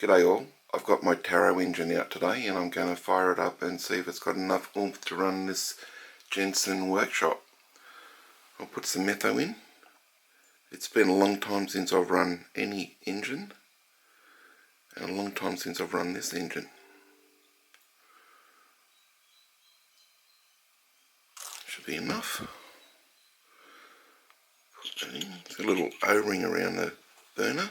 G'day all, I've got my taro engine out today and I'm going to fire it up and see if it's got enough oomph to run this Jensen workshop. I'll put some metho in. It's been a long time since I've run any engine and a long time since I've run this engine. Should be enough. There's a little O-ring around the burner.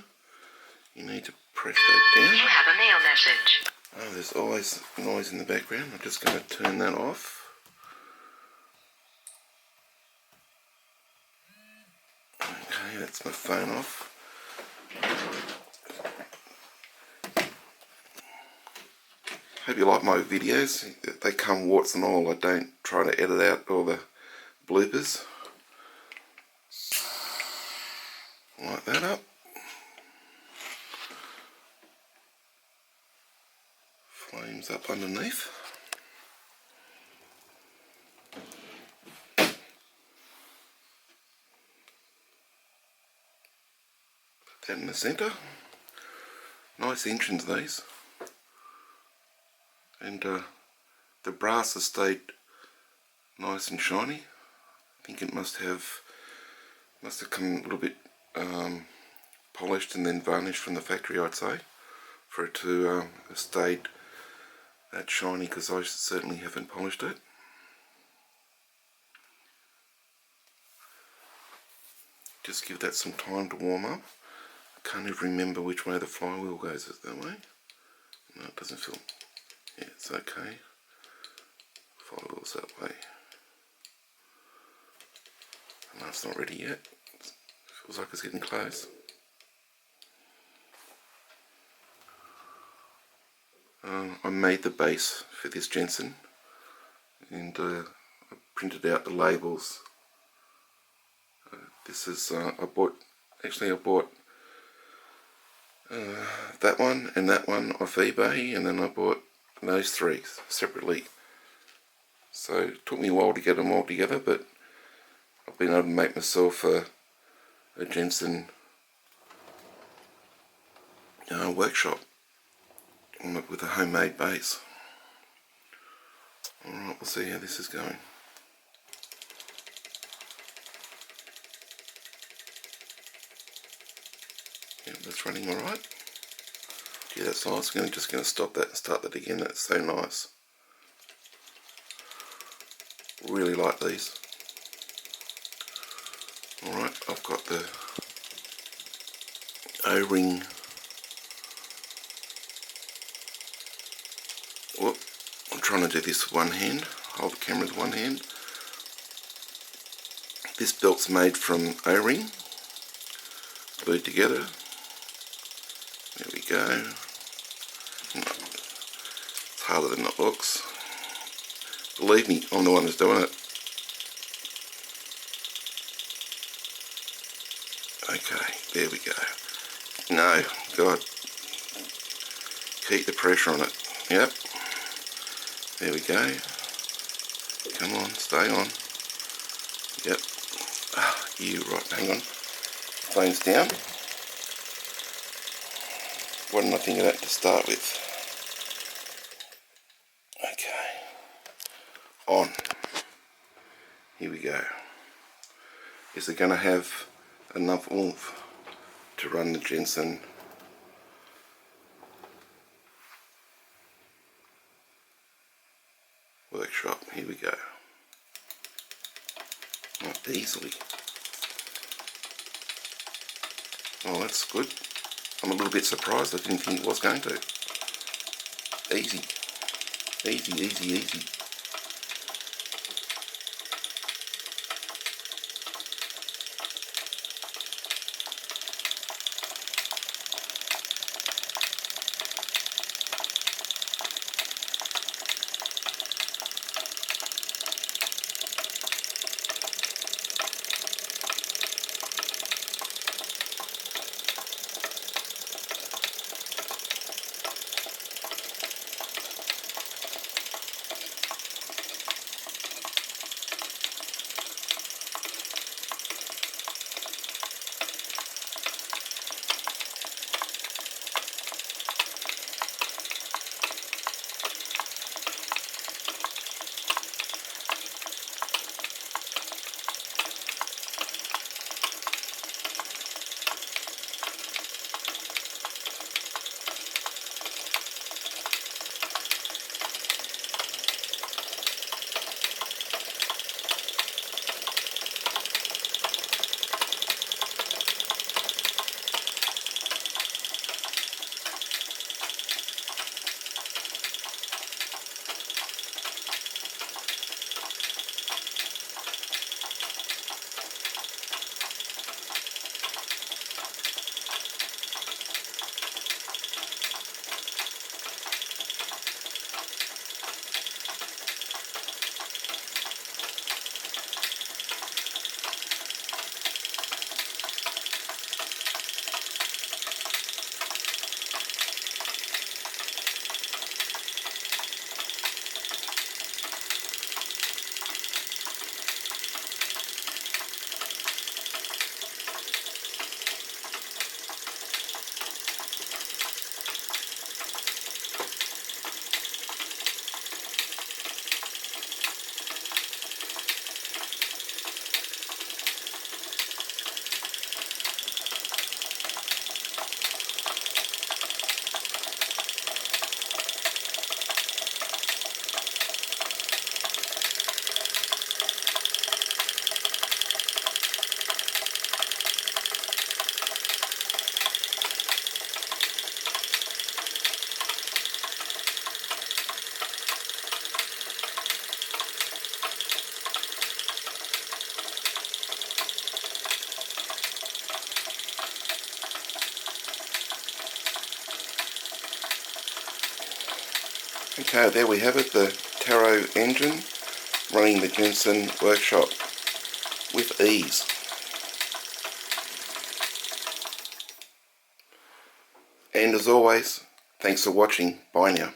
You need to press that down. You have a mail message. Oh, there's always noise in the background. I'm just going to turn that off. Okay, that's my phone off. Hope you like my videos. They come warts and all. I don't try to edit out all the bloopers. Light that up. Flames up underneath. Put that in the centre. Nice engines these. And the brass has stayed nice and shiny. I think it must have come a little bit polished and then varnished from the factory, I'd say, for it to have stayed that shiny, because I certainly haven't polished it. Just give that some time to warm up. I can't even remember which way the flywheel goes. Is it that way? No, it doesn't feel. Yeah, it's okay. Flywheel's that way. No, it's not ready yet. It feels like it's getting close. I made the base for this Jensen, and I printed out the labels. This is I bought that one and that one off eBay, and then I bought those three separately. So it took me a while to get them all together, but I've been able to make myself a Jensen workshop with a homemade base. Alright, we'll see how this is going. Yeah, that's running alright. Yeah, that's nice. I'm just going to stop that and start that again. That's so nice. Really like these. Alright, I've got the O-ring. Whoop, I'm trying to do this with one hand. Hold the camera with one hand. This belt's made from O-ring, glued together. There we go. It's harder than it looks. Believe me, I'm the one who's doing it. Okay, there we go. No, God. Keep the pressure on it. Yep. There we go. Come on, stay on. Yep. Right, hang on. Phone's down. What did I think of that to start with? Okay. On. Here we go. Is it going to have enough oomph to run the Jensen workshop? Here we go. Not easily. Oh, that's good. I'm a little bit surprised. I didn't think it was going to. Easy. Easy, easy, easy. Okay, there we have it, the Tarot engine running the Jensen workshop with ease. And as always, thanks for watching. Bye now.